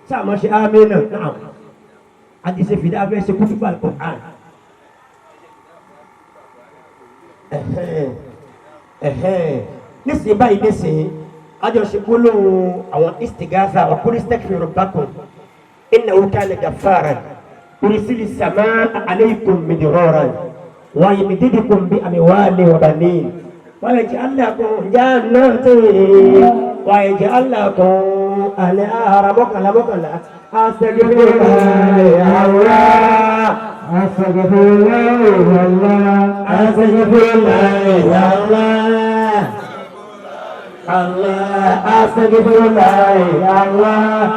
sáà máa ṣe àmín náà àti ṣe fìdá fẹ́ ṣe kútùbà Al-Qur'an nísìnyí báyìí nísìnyí àjọ ṣe gbólóhùn àwọn istighatha wa qul istaghfiru rabbakum innahu kana ghaffaran yursilis samaa alaykum midraran wa yumdidukum bi amwalin wa banin wa yaj'al lakum jannatin wa yaj'al lakum anhara mọ́kànlá astaghfirullah ya Allah astaghfirullah ya Allah astaghfirullah ya Allah Allah astaghfirullah ya Allah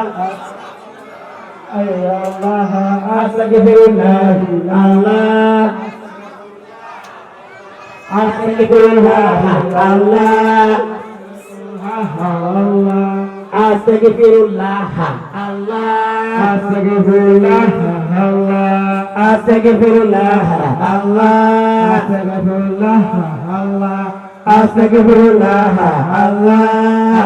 ya Allah astaghfirullah Allah astaghfirullah Allah Allah astaghfirullah Allah astaghfirullah Allah astaghfirullah Allah astaghfirullah Allah astaghfirullah Allah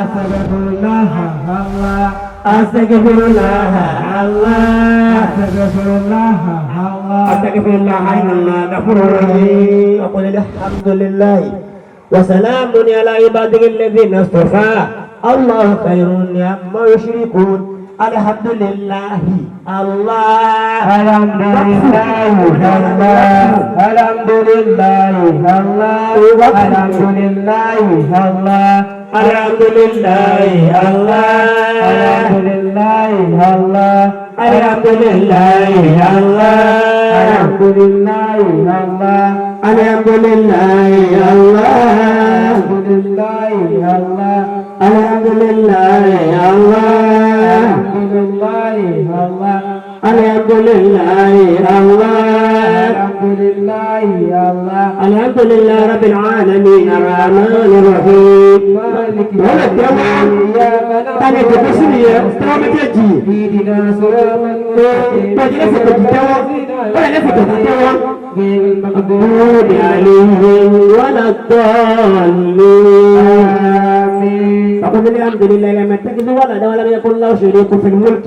astaghfirullah Allah astaghfirullah Allah astaghfirullah Allah astaghfirullah inna ghafurur rahim aqul alhamdulillah wa salamun ala ibadihi alladhina istafa Allah khairun amma yushrikun alhamdulillah Allah alhamdulillah Allah alhamdulillah Allah alhamdulillah Allah alhamdulillah Allah alhamdulillah Allah alhamdulillah Allah alhamdulillah Allah alhamdulillah Allah alhamdulillah Allah alhamdulillah Allah alhamdulillah Allah alhamdulillah Allah alhamdulillah Allah alhamdulillah rabbil alamin arrahmanir rahim wala tawa tani ko bismiya tawa meji dina suraman bajina fa tawa wala fa tawa المغضوب عليهم ولا الضالين آمين فقل الحمد لله لم يتخذ ولدا ولم يكن له شريك في الملك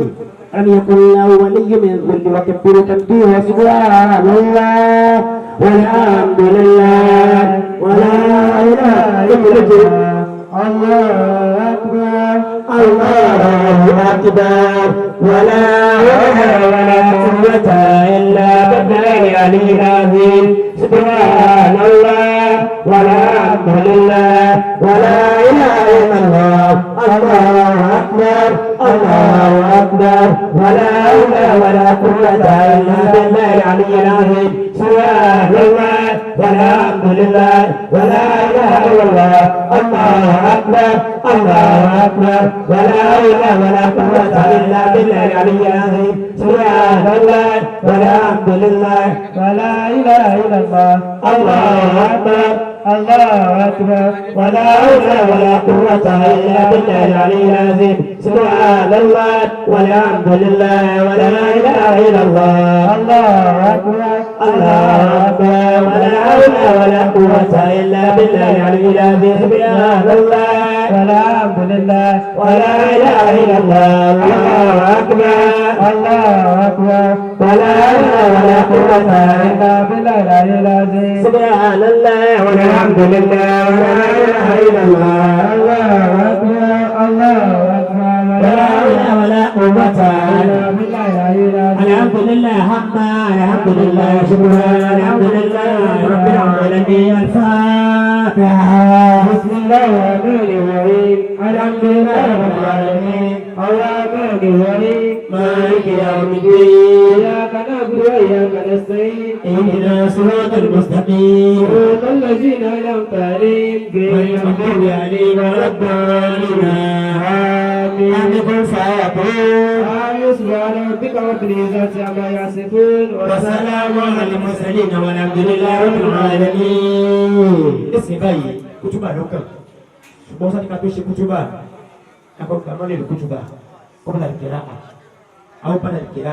لم يكن له ولي من الذل وكبره تكبيرا سبحان الله والحمد لله ولا اله الا الله الله اكبر الله اكبر ولا حول ولا قوه الا بالله العلي العظيم سبحان الله والحمد لله ولا اله الا الله الله اكبر الله اكبر ولا حول ولا قوه الا بالله العلي العظيم سبحان الله والحمد لله ولا اله الا الله الله اكبر الله اكبر ولا حول ولا قوه الا بالله العلي العظيم سبحان الله والحمد لله ولا اله الا الله الله اكبر الله اكبر ولا حول ولا قوه الا بالله العلي العظيم سبحان الله والحمد لله ولا اله الا الله الله اكبر الله اكبر ولا حول ولا قوه الا بالله العلي العظيم سبحان الله والحمد لله ولا اله الا الله الله اكبر الله اكبر ولا حول ولا قوه الا بالله العلي العظيم سبحان الله والحمد لله ولا اله الا الله الله اكبر الله اكبر ولا حول ولا قوه الا بالله العلي العظيم الحمد لله حقا الحمد لله شكرا الحمد لله رب العالمين الفاتحه بسم الله الرحمن الرحيم الحمد لله رب العالمين الرحمن الرحيم مالك يوم الدين اياك نعبد واياك نستعين اهدنا الصراط المستقيم صراط الذين انعمت عليهم غير المغضوب عليهم ولا الضالين امين امين فيكون امين سبحان ربك رب العزه عما يصفون وسلام على المرسلين والحمد لله رب العالمين اسمي باي كتبا لوكا ṣùgbọ́n sani ká tó ṣe kútúbà akọkọ àmọ́ lè kútúbà kọ́bùlà kìlá àwọn padà kìlá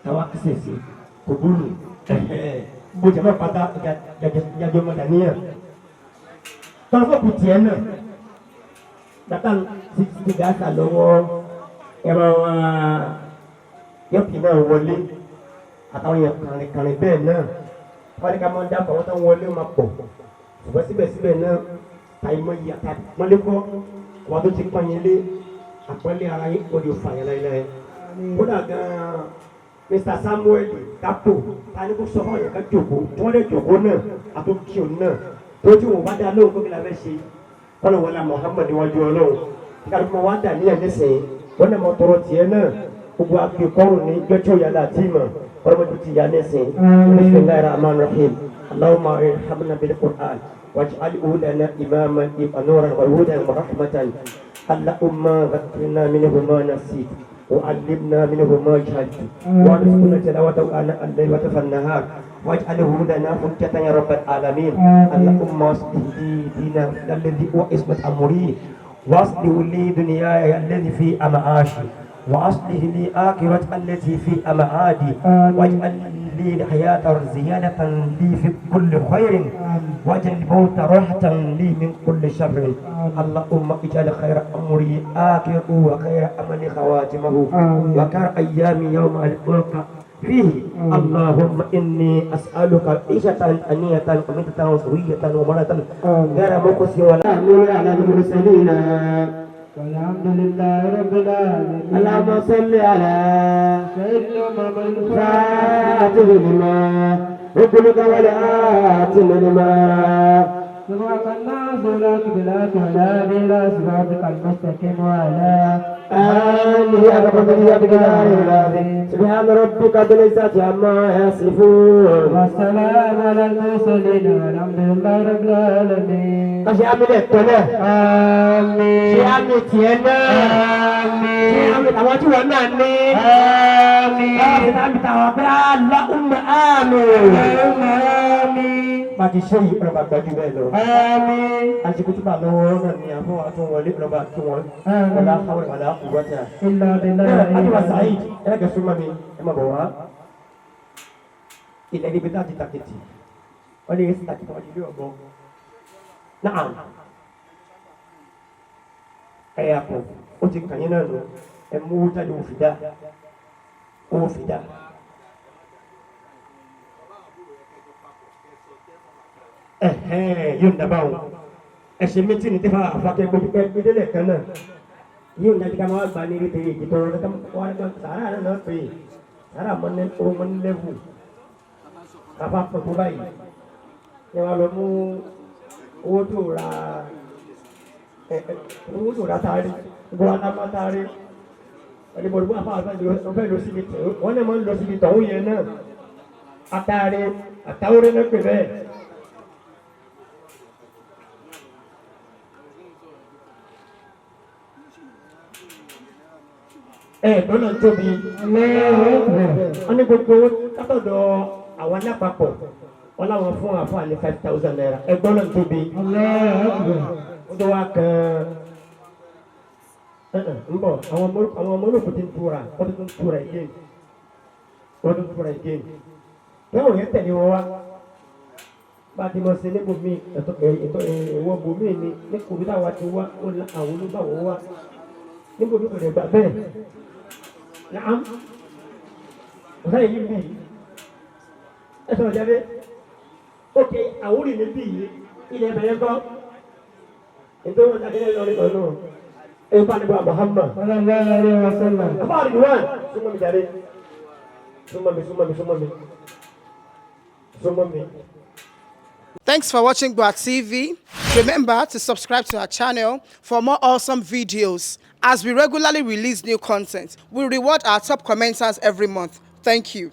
táwa kẹsẹ̀sẹ̀ kò búlù mo jẹ́ mọ́ pátá jàjọ́ mọ́ dàníyàn tọ́lá fún kùtì ẹ̀ náà bàtà ti gàásà lọ́wọ́ ẹ̀rọ náà wọlé àtàwọn yẹn kàrìnkàrìn bẹ́ẹ̀ náà wọ́n ní ká máa ń dábàá wọ́n tán wọlé máa pọ̀ ṣùgbọ́n síbẹ̀síbẹ̀ náà àìmọ̀ yìí àtàmọ́lẹ́kọ́ wọ́n tó ti pọ́nyìn lé àpọ́nlé ara yín kò lè fà yẹn láyé kódà gan-an Mr. Samuel Dapo tani kò sọ fún ọ̀yàn ká jòkó tí wọ́n lè jòkó náà àtúntì òun náà tó tí wọ́n bá dá lóhùn kó kí la fẹ́ ṣe kọ́nà wọlé Muhammad wájú ọlọ́run kíkà tó wá dà níyàn nísìnyí wọ́n náà mọ tọrọ tiẹ̀ náà gbogbo akẹ́kọ̀ọ́ ní gbẹ́tọ̀ yàrá àti ìmọ̀ ọlọ́mọdé ti yà nísìnyí bismillahir rahmanir rahim Allahumma irhamna bil Qur'an waj'alhu lana imaman wa nuran wa hudan wa rahmatan Allahumma dhakkirna minhu ma nasit وعلمنا منه ما جهلت وارزقنا تلاوته آناء الليل وأطراف النهار واجعله لنا حجة يا رب العالمين اللهم اصلح لي دينا الذي هو عصمة أمري واصلح لي دنياي الذي في معاشي وأصلح لي آخرة التي في معادي واجعل لي الحياة زيادة لي في كل خير واجعل الموت راحة لي من كل شر اللهم اجعل خير أمري آخره وخير أمل خواتمه وخير أيامي يوم ألقاك فيه اللهم إني أسألك عيشة أنية وميتة وسوية ومرة غير مقص ولا نور على المرسلين والحمد لله رب العالمين اللهم صل على سيدنا محمد فاتح لما وكلك والآتم لما سبحانك الناصر لك بلاك ولا بلا صراطك المستقيم وعلى آله أقدر العظيم سبحان ربك بالعزة عما يصفون والسلام على المرسلين والحمد لله رب العالمين أشياء آمين شيئا تينا آمين شيئا تواجه ونعني آمين شيئا تواجه اللهم آمين آمين Bagi syekh berapa baju belo. Amin. Aji kutuba loro ni apa atau wali berapa tuan. Wala hawla wala quwwata illa billah. Aji wasaid. Era gasuma mi ema bawa. Ila di bidati takiti. Wali takiti wali dia bo. Naam. Kayak aku. Uji kanyana lo. Emu tadi ufida. Ufida. Yóò dábàá o ẹsẹ méjì ní tẹfà àfàkẹ gbogbo ìdílé kan náà yóò dájú ká máa gbà ní ibi tẹ̀lé ìdìbò rẹ ká wà ní sàrà rẹ náà pè é sàrà mọ́nẹ́lẹ́wù káfá pọ̀pọ̀ báyìí ni wọ́n lọ mú owó tó ra taari gbọ́ alámá taari ẹni bọ̀dọ̀ bọ́ àfáà lọ síbi tẹ̀ wọ́n náà máa ń lọ síbi tọ̀hún yẹn náà àtàrí àtàwọ́rẹ́ náà pè bẹ́ẹ̀. Lọ́nà tóbi wọ́n ní gbogbo látọ̀dọ̀ àwọn alápapọ̀ wọ́n láwọn fún àfáà ní 5,000 naira ẹgbọ́n náà tóbi ó tó wá kan ń bọ̀ àwọn ọmọ olóòkú ti ń túra wọ́n tó ń túra again bẹ́ẹ̀ yẹn tẹ̀lé wọn wá bá a ti mọ̀ sí níbo mi ètò ìwọ̀n bò mí ni ní kòbí táwa ti wá àwọn olúbàwọ̀ wá níbo mi kò lè gbà bẹ́ẹ̀. Naam. Ọ̀sán yìí bí ẹ sọ̀rọ̀ jáde. Ókè àwòrán mi bí ilẹ̀ bẹ̀rẹ̀ kọ́. Ètò wọn jáde lọ́rí ọ̀nà. Ẹ bá níbo Muhammad. Àbáwọ̀ ni wọ́n. Súnmọ́ mi jáde. Súnmọ́ mi. Thanks for watching Gboah TV. Remember to subscribe to our channel for more awesome videos. As we regularly release new content, we reward our top commenters every month. Thank you.